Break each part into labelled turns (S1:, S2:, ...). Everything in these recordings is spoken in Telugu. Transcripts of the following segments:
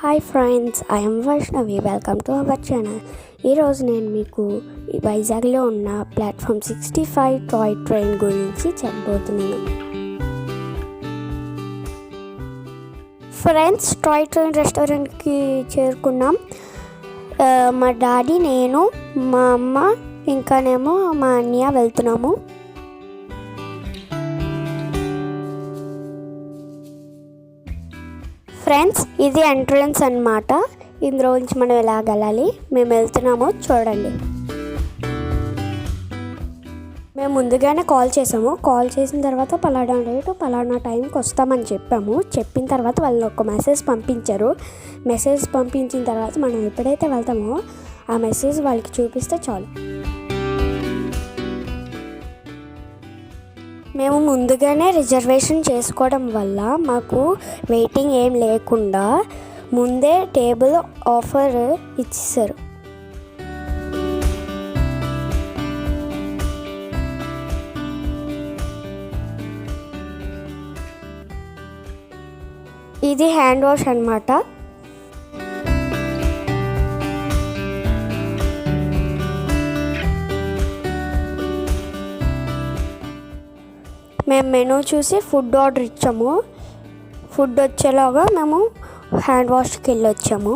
S1: Hi friends, I'm Vaishnavi. Welcome to our channel. ఈరోజు నేను మీకు వైజాగ్లో ఉన్న ప్లాట్ఫామ్ 65 టాయ్ ట్రైన్ గురించి చెప్పబోతున్నాను. ఫ్రెండ్స్, టాయ్ ట్రైన్ రెస్టారెంట్కి చేరుకున్నాం. మా డాడీ, నేను, మా అమ్మ ఇంకానేమో మా అన్నయ్య వెళ్తున్నాము. ఫ్రెండ్స్, ఇది ఎంట్రన్స్ అన్నమాట. ఇందులో నుంచి మనం ఎలా వెళ్ళాలి, మేము వెళ్తున్నాము చూడండి. మేము ముందుగానే కాల్ చేసాము. కాల్ చేసిన తర్వాత పలానా డేటు పలానా టైంకి వస్తామని చెప్పాము. చెప్పిన తర్వాత వాళ్ళు ఒక మెసేజ్ పంపించారు. మెసేజ్ పంపించిన తర్వాత మనం ఎప్పుడైతే వెళ్తామో ఆ మెసేజ్ వాళ్ళకి చూపిస్తే చాలు. మేము ముందుగానే రిజర్వేషన్ చేసుకోవడం వల్ల మాకు వెయిటింగ్ ఏం లేకుండా ముందే టేబుల్ ఆఫర్ ఇచ్చేసారు. ఇది హ్యాండ్ వాష్ అన్నమాట. మేము మెనూ చూసి ఫుడ్ ఆర్డర్ ఇచ్చాము. ఫుడ్ వచ్చేలాగా మేము హ్యాండ్ వాష్కి వెళ్ళి వచ్చాము.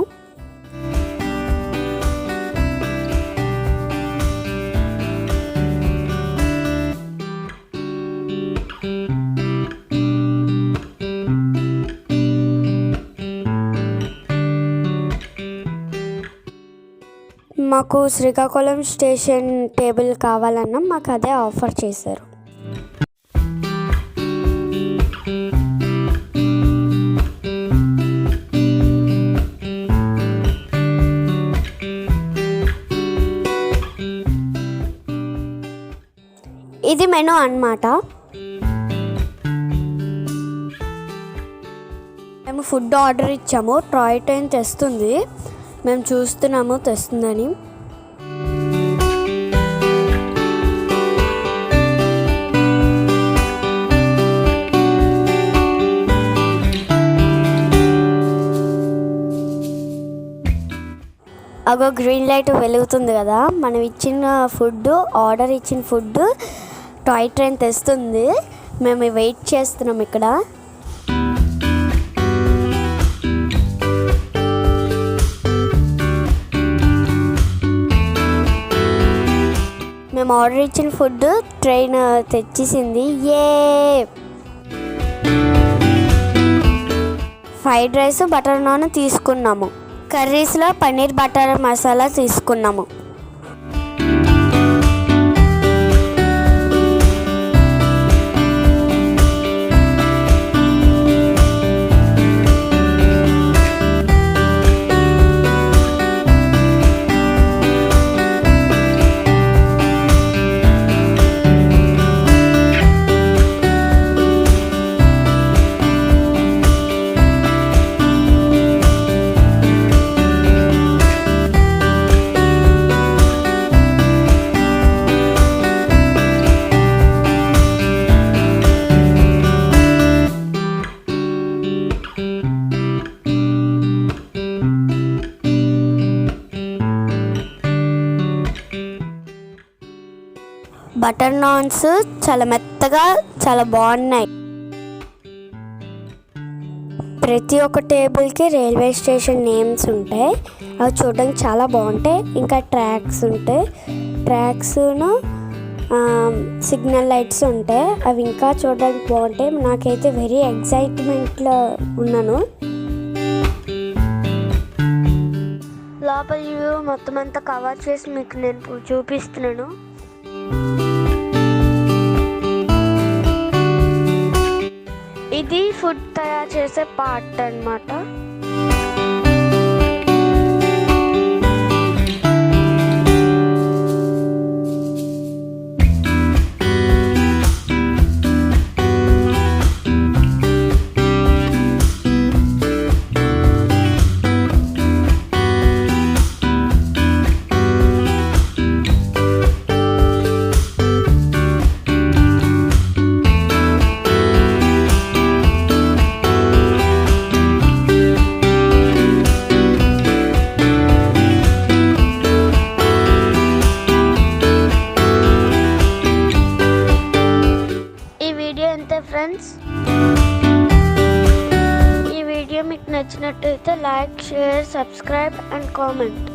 S1: మాకు శ్రీకాకుళం స్టేషన్ టేబుల్ కావాలన్నా మాకు అదే ఆఫర్ చేశారు. ఇది మెనూ అన్నమాట. మేము ఫుడ్ ఆర్డర్ ఇచ్చాము. టాయ్ ట్రైన్ తెస్తుంది. మేము చూస్తున్నాము తెస్తుందని. అగో గ్రీన్ లైట్ వెలుగుతుంది కదా. మనం ఇచ్చిన ఫుడ్, ఆర్డర్ ఇచ్చిన ఫుడ్ టాయ్ ట్రైన్ తెస్తుంది. మేము వెయిట్ చేస్తున్నాం ఇక్కడ. మేము ఆర్డర్ ఇచ్చిన ఫుడ్ ట్రైన్ తెచ్చేసింది. ఫ్రైడ్ రైస్, బటర్ నాన్ తీసుకున్నాము. కర్రీస్లో పన్నీర్ బటర్ మసాలా తీసుకున్నాము. బటర్ నాన్స్ చాలా మెత్తగా చాలా బాగున్నాయి. ప్రతి ఒక్క టేబుల్కి రైల్వే స్టేషన్ నేమ్స్ ఉంటాయి. అవి చూడడానికి చాలా బాగుంటాయి. ఇంకా ట్రాక్స్ ఉంటాయి. ట్రాక్స్ను సిగ్నల్ లైట్స్ ఉంటాయి. అవి ఇంకా చూడడానికి బాగుంటాయి. నాకైతే వెరీ ఎక్సైట్మెంట్లో ఉన్నాను. లోపల వ్యూ మొత్తం అంతా కవర్ చేసి మీకు నేను చూపిస్తున్నాను. ఇది ఫుడ్ తయారు చేసే పార్ట్ అన్నమాట. నచ్చినట్టయితే like, share, subscribe and comment.